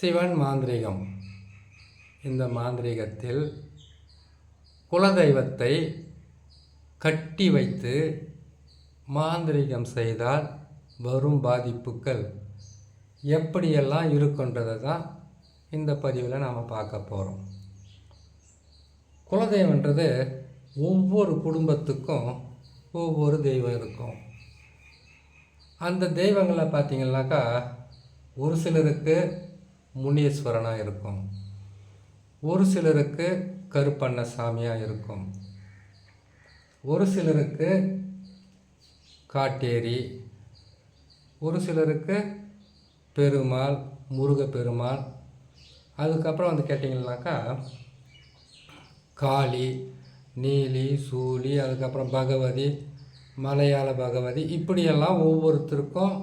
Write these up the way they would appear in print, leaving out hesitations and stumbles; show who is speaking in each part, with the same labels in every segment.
Speaker 1: சிவன் மாந்திரீகம். இந்த மாந்திரீகத்தில் குலதெய்வத்தை கட்டி வைத்து மாந்திரீகம் செய்தால் வரும் பாதிப்புகள் எப்படியெல்லாம் இருக்குன்றதை தான் இந்த பதிவில் நாம் பார்க்க போகிறோம். குலதெய்வன்றது ஒவ்வொரு குடும்பத்துக்கும் ஒவ்வொரு தெய்வம் இருக்கும். அந்த தெய்வங்களை பார்த்திங்கனாக்கா ஒரு சிலருக்கு முனீஸ்வரனாக இருக்கும், ஒரு சிலருக்கு கருப்பண்ண சாமியாக இருக்கும், ஒரு சிலருக்கு காட்டேரி, ஒரு சிலருக்கு பெருமாள், முருகப்பெருமாள். அதுக்கப்புறம் வந்து கேட்டிங்கன்னாக்கா காளி, நீலி, சூலி, அதுக்கப்புறம் பகவதி, மலையாள பகவதி, இப்படியெல்லாம் ஒவ்வொருத்தருக்கும்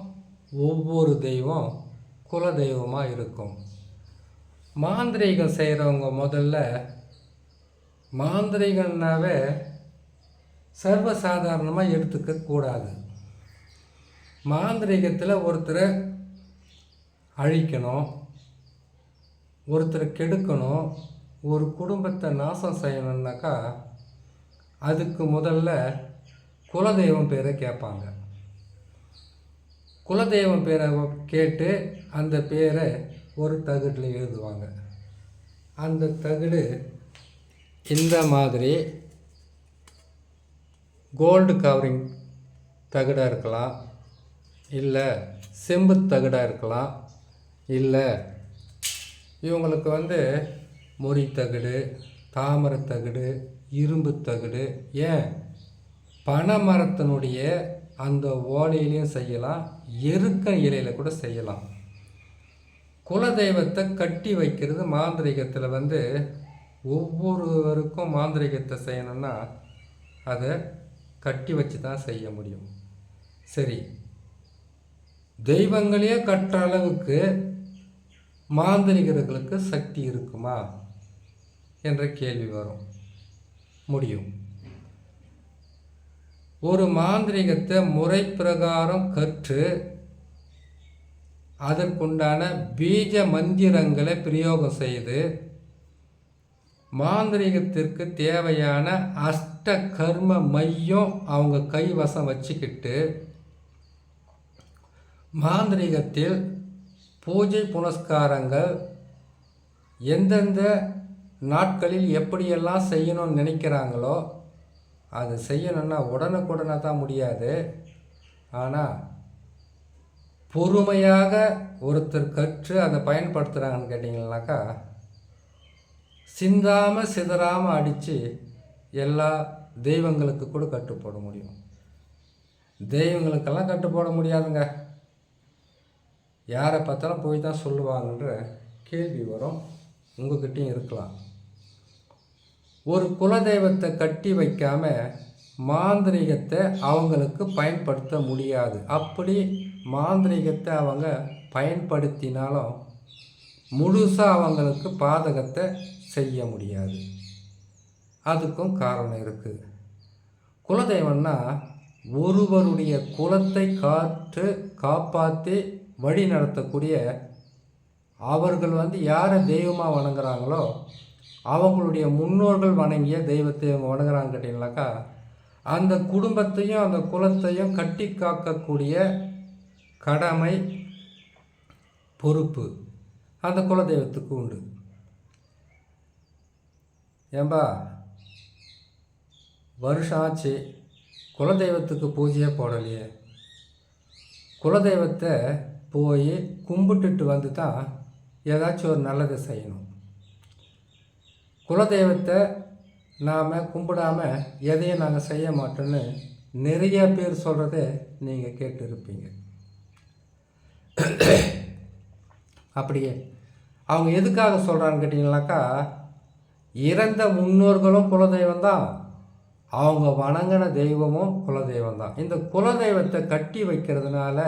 Speaker 1: ஒவ்வொரு தெய்வம் குலதெய்வமாக இருக்கும். மாந்திரீகம் செய்கிறவங்க முதல்ல மாந்திரீகம்னாவே சர்வசாதாரணமாக எடுத்துக்க கூடாது. மாந்திரீகத்தில் ஒருத்தரை அழிக்கணும், ஒருத்தரை கெடுக்கணும், ஒரு குடும்பத்தை நாசம் செய்யணுன்னாக்கா அதுக்கு முதல்ல குலதெய்வம் பேரை கேட்பாங்க. குலதெய்வம் பேரை கேட்டு அந்த பேரை ஒரு தகடில் எழுதுவாங்க. அந்த தகடு இந்த மாதிரி கோல்டு கவரிங் தகடாக இருக்கலாம், இல்லை செம்பு தகடாக இருக்கலாம், இல்லை இவங்களுக்கு வந்து மொரி தகடு, தாமரை தகடு, இரும்பு தகடு, ஏன் பனைமரத்தினுடைய அந்த ஓலையிலையும் செய்யலாம், எருக்க இலையில் கூட செய்யலாம். குலதெய்வத்தை கட்டி வைக்கிறது மாந்திரீகத்தில் வந்து ஒவ்வொருவருக்கும் மாந்திரீகத்தை செய்யணும்னா அதை கட்டி வச்சு தான் செய்ய முடியும். சரி, தெய்வங்களையே கட்டுற அளவுக்கு மாந்திரிகர்களுக்கு சக்தி இருக்குமா என்ற கேள்வி வரும். முடியும். ஒரு மாந்திரீகத்தை முறை பிரகாரம் கற்று அதற்குண்டான பீஜ மந்திரங்களை பிரயோகம் செய்து மாந்திரீகத்திற்கு தேவையான அஷ்ட கர்ம மையம் அவங்க கைவசம் வச்சுக்கிட்டு மாந்திரீகத்தில் பூஜை புனஸ்காரங்கள் எந்தெந்த நாட்களில் எப்படியெல்லாம் செய்யணும்னு நினைக்கிறாங்களோ அது செய்யணுன்னா உடனுக்குடனே தான் முடியாது. ஆனால் பொறுமையாக ஒருத்தர் கற்று அதை பயன்படுத்துகிறாங்கன்னு கேட்டிங்கன்னாக்கா சிந்தாமல் சிதறாமல் அடித்து எல்லா தெய்வங்களுக்கு கூட கட்டுப்போட முடியும். தெய்வங்களுக்கெல்லாம் கட்டுப்போட முடியாதுங்க. யாரை பார்த்தாலும் போய் தான் சொல்லுவாங்கன்ற கேள்வி வரும், உங்கள்கிட்டையும் இருக்கலாம். ஒரு குலதெய்வத்தை கட்டி வைக்காமல் மாந்திரீகத்தை அவங்களுக்கு பயன்படுத்த முடியாது. அப்படி மாந்திரீகத்தை அவங்க பயன்படுத்தினாலும் முழுசாக அவங்களுக்கு பாதகத்தை செய்ய முடியாது. அதுக்கும் காரணம் இருக்குது. குலதெய்வம்னா ஒருவருடைய குலத்தை காப்பாற்றி வழி நடத்தக்கூடிய, அவர்கள் வந்து யாரை தெய்வமாக வணங்குறாங்களோ அவங்களுடைய முன்னோர்கள் வணங்கிய தெய்வத்தை அவங்க வணங்குறாங்க கேட்டிங்கனாக்கா அந்த குடும்பத்தையும் அந்த குலத்தையும் கட்டி காக்கக்கூடிய கடமை, பொறுப்பு அந்த குலதெய்வத்துக்கு உண்டு. ஏம்பா வருஷம் ஆச்சு, குலதெய்வத்துக்கு பூஜையே போடலையே, குலதெய்வத்தை போய் கும்பிட்டுட்டு வந்து தான் ஏதாச்சும் ஒரு நல்லதை செய்யணும். குலதெய்வத்தை நாம் கும்பிடாமல் எதையும் நாங்கள் செய்ய மாட்டோன்னு நிறைய பேர் சொல்கிறத நீங்கள் கேட்டு இருப்பீங்க. அப்படியே அவங்க எதுக்காக சொல்கிறான்னு கேட்டிங்கனாக்கா இறந்த முன்னோர்களும் குலதெய்வம் தான், அவங்க வணங்கின தெய்வமும் குலதெய்வம் தான். இந்த குலதெய்வத்தை கட்டி வைக்கிறதுனால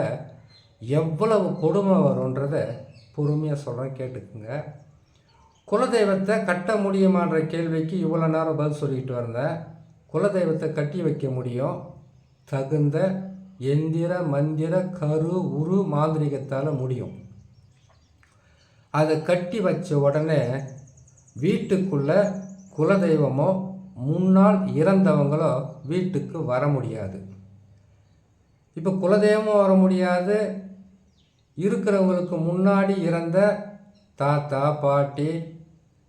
Speaker 1: எவ்வளவு கொடுமை வரும்ன்றதை பொறுமையாக சொல்கிறேன், கேட்டுக்குங்க. குலதெய்வத்தை கட்ட முடியுமான்ற கேள்விக்கு இவ்வளோ நேரம் பதில் சொல்லிக்கிட்டு வந்தேன். குலதெய்வத்தை கட்டி வைக்க முடியும். தகுந்த எந்திர மந்திர கரு உரு மாந்திரிகத்தால் முடியும். அதை கட்டி வச்ச உடனே வீட்டுக்குள்ளே குலதெய்வமோ முன்னால் இறந்தவங்களோ வீட்டுக்கு வர முடியாது. இப்போ குலதெய்வமும் வர முடியாது, இருக்கிறவங்களுக்கு முன்னாடி இறந்த தாத்தா பாட்டி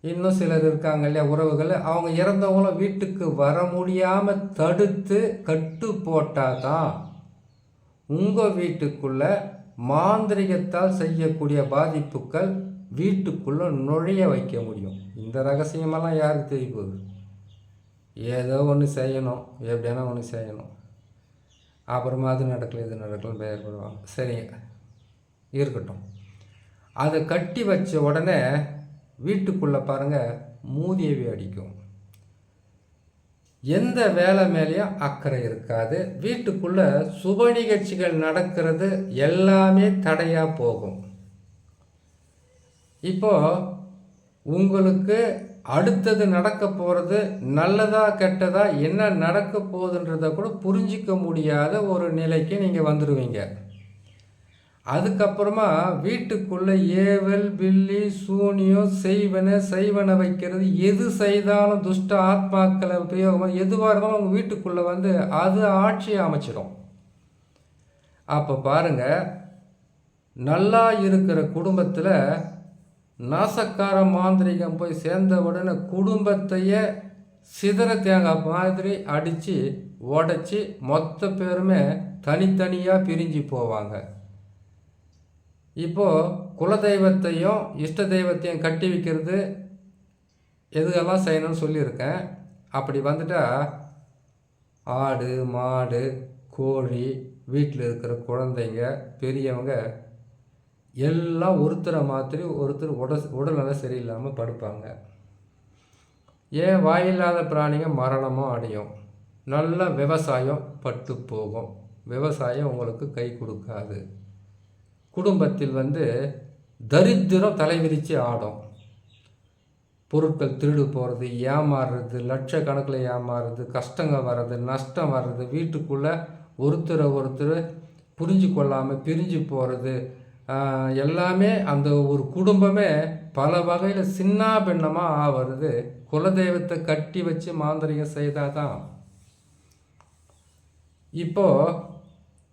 Speaker 1: இன்னும் சிலர் இருக்காங்க இல்லையா உறவுகள், அவங்க இறந்தவங்களும் வீட்டுக்கு வர முடியாமல் தடுத்து கட்டு போட்டால் தான் உங்கள் வீட்டுக்குள்ளே மாந்திரிகத்தால் செய்யக்கூடிய பாதிப்புகள் வீட்டுக்குள்ளே நுழைய வைக்க முடியும். இந்த ரகசியமெல்லாம் யாருக்கு தெரிய போகுது? ஏதோ ஒன்று செய்யணும், எப்படியானா ஒன்று செய்யணும், அப்புறமா அது நடக்கல இது நடக்கல பெயர்படுவாங்க. சரிங்க, இருக்கட்டும். அதை கட்டி வச்ச உடனே வீட்டுக்குள்ளே பாருங்கள் மூதேவி அடிக்கும். எந்த வேலை மேலேயும் அக்கறை இருக்காது. வீட்டுக்குள்ளே சுப நிகழ்ச்சிகள் நடக்கிறது எல்லாமே தடையாக போகும். இப்போ உங்களுக்கு அடுத்தது நடக்க போகிறது நல்லதா கெட்டதா என்ன நடக்க போகுதுன்றதை கூட புரிஞ்சிக்க முடியாத ஒரு நிலைக்கு நீங்கள் வந்துடுவீங்க. அதுக்கப்புறமா வீட்டுக்குள்ளே ஏவல் பில்லி சூனியம் செய்வன வைக்கிறது, எது செய்தாலும் துஷ்ட ஆத்மாக்களை உபயோகமாக எதுவாக இருந்தாலும் உங்கள் வீட்டுக்குள்ளே வந்து அது ஆட்சியை அமைச்சிடும். அப்போ பாருங்கள், நல்லா இருக்கிற குடும்பத்தில் நாசக்கார மாந்திரிகம் போய் சேர்ந்த உடனே குடும்பத்தையே சிதற தேங்காய் மாதிரி அடித்து உடச்சி மொத்த பேருமே தனித்தனியாக பிரிஞ்சு போவாங்க. இப்போது குலதெய்வத்தையும் இஷ்ட தெய்வத்தையும் கட்டி வைக்கிறது எதுக்கெல்லாம் செய்யணும்னு சொல்லியிருக்கேன். அப்படி வந்துட்டால் ஆடு மாடு கோழி வீட்டில் இருக்கிற குழந்தைங்க பெரியவங்க எல்லாம் ஒருத்தரை மாதிரி ஒருத்தர் உடல்நலம் சரியில்லாமல் படுப்பாங்க. ஏன் வாயில்லாத பிராணிங்க மரணமும் அடையும். நல்ல விவசாயம் பட்டு போகும். விவசாயம் உங்களுக்கு கை கொடுக்காது. குடும்பத்தில் வந்து தரித்திரம் தலைவிரித்து ஆடும். பொருட்கள் திருடு போகிறது, ஏமாறுறது, லட்சக்கணக்கில் ஏமாறுறது, கஷ்டங்க வர்றது, நஷ்டம் வர்றது, வீட்டுக்குள்ளே ஒருத்தரை ஒருத்தர் புரிஞ்சு கொள்ளாமல் பிரிஞ்சு போகிறது, எல்லாமே அந்த ஒரு குடும்பமே பல வகையில் சின்ன பின்னமாக ஆகிறது குலதெய்வத்தை கட்டி வச்சு மாந்திரிகம் செய்தால் தான். இப்போது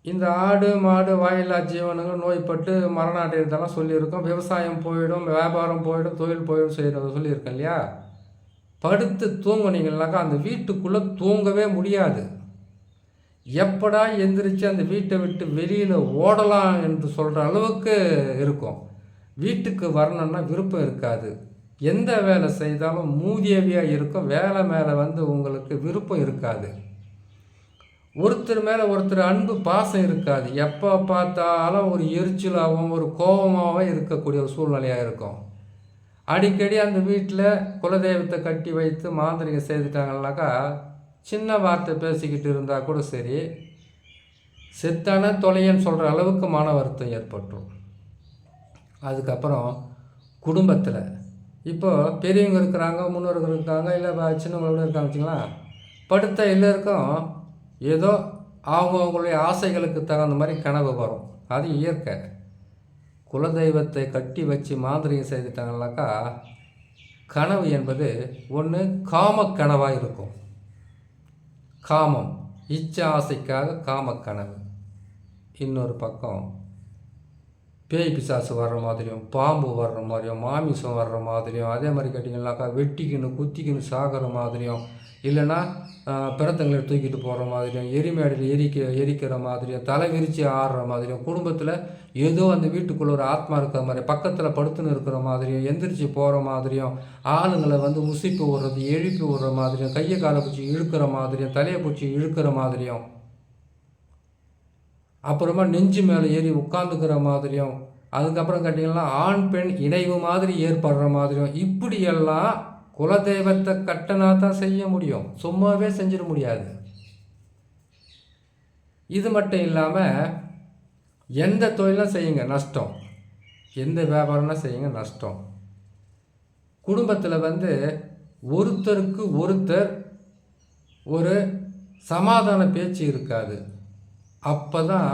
Speaker 1: இந்த ஆடு மாடு வாயில்லா ஜீவனங்கள் நோய்பட்டு மரணம் அடைகிறதெல்லாம் சொல்லியிருக்கோம். விவசாயம் போயிடும், வியாபாரம் போயிடும், தொழில் போயிடும் செய்கிறத சொல்லியிருக்கேன் இல்லையா. படுத்து தூங்குனீங்கன்னாக்கா அந்த வீட்டுக்குள்ளே தூங்கவே முடியாது. எப்படா எந்திரிச்சு அந்த வீட்டை விட்டு வெளியில் ஓடலாம் என்று சொல்கிற அளவுக்கு இருக்கும். வீட்டுக்கு வரணுன்னா விருப்பம் இருக்காது. எந்த வேலை செய்தாலும் மூதேவியாக இருக்கும். வேலை மேலே வந்து உங்களுக்கு விருப்பம் இருக்காது. ஒருத்தர் மேலே ஒருத்தர் அன்பு பாசம் இருக்காது. எப்போ பார்த்தாலும் ஒரு எரிச்சலாகவும் ஒரு கோபமாகவும் இருக்கக்கூடிய ஒரு சூழ்நிலையாக இருக்கும். அடிக்கடி அந்த வீட்டில் குலதெய்வத்தை கட்டி வைத்து மாந்திரிகம் செய்துட்டாங்கன்னாக்கா சின்ன வார்த்தை பேசிக்கிட்டு இருந்தால் கூட சரி, செத்தான தொலையன்னு சொல்கிற அளவுக்கு மன வருத்தம் ஏற்பட்டுரும். அதுக்கப்புறம் குடும்பத்தில் இப்போது பெரியவங்க இருக்கிறாங்க, முன்னோர்கள் இருக்காங்க, இல்லை சின்னவங்களோட இருக்காங்க வச்சுங்களேன். படுத்த எல்லாருக்கும் ஏதோ அவங்களுடைய ஆசைகளுக்கு தகுந்த மாதிரி கனவு வரும். அது இயற்கை. குலதெய்வத்தை கட்டி வச்சு மாந்திரிகம் செய்துட்டாங்கனாக்கா கனவு என்பது ஒன்று காமக்கனவாக இருக்கும். காமம் இச்ச ஆசைக்காக காமக்கனவு. இன்னொரு பக்கம் பேய் பிசாசு வர்ற மாதிரியும் பாம்பு வர்ற மாதிரியும் மாமிசம் வர்ற மாதிரியும் அதே மாதிரி கேட்டிங்கன்னாக்கா வெட்டிக்கின்னு குத்திக்கின்னு சாகிற மாதிரியும் இல்லைன்னா பிறத்தங்களை தூக்கிட்டு போகிற மாதிரியும் எரிமேடையில் எரிக்கிற மாதிரியும் தலை விரித்து ஆடுற மாதிரியும் குடும்பத்தில் ஏதோ அந்த வீட்டுக்குள்ளே ஒரு ஆத்மா இருக்கிற மாதிரி பக்கத்தில் படுத்துன்னு இருக்கிற மாதிரியும் எந்திரிச்சு போகிற மாதிரியும் ஆளுங்களை வந்து உசிப்பு விடுறது எழுப்பி விடுற மாதிரியும் கையை காலை பிடிச்சி இழுக்கிற மாதிரியும் தலையை பிடிச்சி இழுக்கிற மாதிரியும் அப்புறமா நெஞ்சு மேலே ஏறி உட்காந்துக்கிற மாதிரியும் அதுக்கப்புறம் கேட்டிங்கன்னா ஆண் பெண் இணைவு மாதிரி ஏற்படுற மாதிரியும் இப்படியெல்லாம் குலதெய்வத்தை கட்டனா தான் செய்ய முடியும். சும்மாவே செஞ்சிட முடியாது. இது மட்டும் இல்லாமல் எந்த தொழிலும் செய்யுங்க நஷ்டம், எந்த வியாபாரம்னா செய்யுங்க நஷ்டம். குடும்பத்தில் வந்து ஒருத்தருக்கு ஒருத்தர் ஒரு சமாதான பேச்சு இருக்காது. அப்போ தான்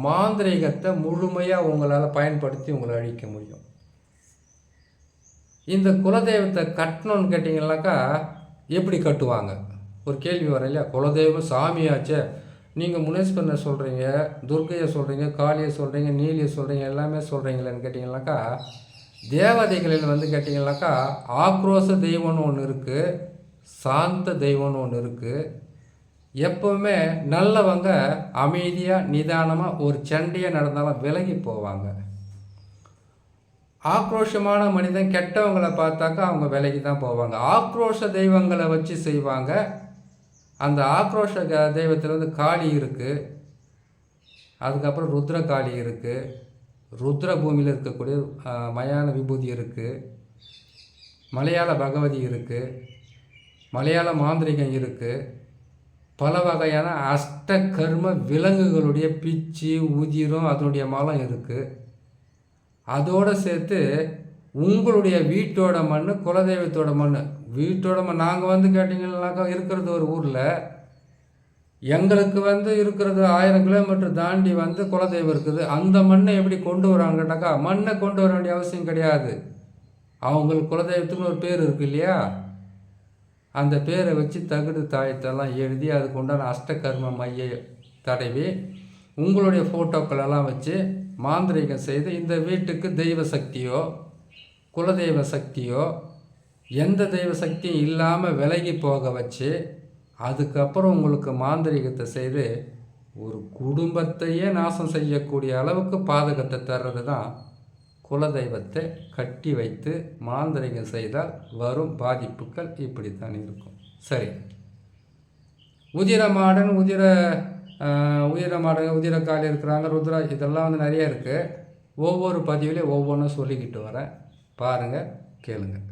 Speaker 1: மாந்திரீகத்தை முழுமையாக உங்களால் பயன்படுத்தி உங்களை அழிக்க முடியும். இந்த குலதெய்வத்தை கட்டணும்னு கேட்டிங்கனாக்கா எப்படி கட்டுவாங்க? ஒரு கேள்வி வர இல்லையா? குலதெய்வம் சாமியாச்சே, நீங்கள் முனேஸ்வரனை சொல்கிறீங்க, துர்க்கையை சொல்கிறீங்க, காளியை சொல்கிறீங்க, நீலியை சொல்கிறீங்க, எல்லாமே சொல்கிறீங்களேன்னு கேட்டிங்கனாக்கா, தேவதைகளில் வந்து கேட்டிங்கனாக்கா ஆக்ரோஷ தெய்வம்னு ஒன்று இருக்குது, சாந்த தெய்வம்னு ஒன்று இருக்குது. எப்போவுமே நல்லவங்க அமைதியாக நிதானமாக ஒரு சண்டையாக நடந்தாலும் விலகி போவாங்க. ஆக்ரோஷமான மனிதன் கெட்டவங்களை பார்த்தாக்கா அவங்க விலகி தான் போவாங்க. ஆக்ரோஷ தெய்வங்களை வச்சு செய்வாங்க. அந்த ஆக்ரோஷ தெய்வத்தில் வந்து காளி இருக்குது, அதுக்கப்புறம் ருத்ர காளி இருக்குது, ருத்ர பூமியில் இருக்கக்கூடிய மயான விபூதி இருக்குது, மலையாள பகவதி இருக்குது, மலையாள மாந்திரிகம் இருக்குது, பல வகையான அஷ்ட கர்ம விலங்குகளுடைய பிச்சு உதிரம் அதனுடைய மலம் இருக்குது. அதோடு சேர்த்து உங்களுடைய வீட்டோட மண், குலதெய்வத்தோட மண், வீட்டோட மண். நாங்கள் வந்து கேட்டிங்கன்னாக்கா இருக்கிறது ஒரு ஊரில், எங்களுக்கு வந்து இருக்கிறது 1000 கிலோமீட்டர் தாண்டி வந்து குலதெய்வம் இருக்குது. அந்த மண்ணை எப்படி கொண்டு வராங்க கேட்டாக்கா, மண்ணை கொண்டு வர வேண்டிய அவசியம் கிடையாது. அவங்களுக்கு குலதெய்வத்துக்குன்னு ஒரு பேர் இருக்குது இல்லையா? அந்த பேரை வச்சு தகுடு தாயத்தெல்லாம் எழுதி அதுக்கு உண்டான அஷ்டகர்ம மையை தடவி உங்களுடைய ஃபோட்டோக்களெல்லாம் வச்சு மாந்திரீகம் செய்து இந்த வீட்டுக்கு தெய்வ சக்தியோ குலதெய்வ சக்தியோ எந்த தெய்வ சக்தியும் இல்லாமல் விலகி போக வச்சு அதுக்கப்புறம் உங்களுக்கு மாந்திரீகத்தை செய்து ஒரு குடும்பத்தையே நாசம் செய்யக்கூடிய அளவுக்கு பாதகத்தை தர்றது தான் குலதெய்வத்தை கட்டி வைத்து மாந்திரீகம் செய்தால் வரும் பாதிப்புகள் இப்படித்தான் இருக்கும். சரி, உதிரமாடன் உதிரமாடன் உதிரக்கால் இருக்கிறாங்க, ருத்ரா, இதெல்லாம் வந்து நிறைய இருக்குது. ஒவ்வொரு பதிவிலையும் ஒவ்வொன்றும் சொல்லிக்கிட்டு வரேன், பாருங்கள், கேளுங்கள்.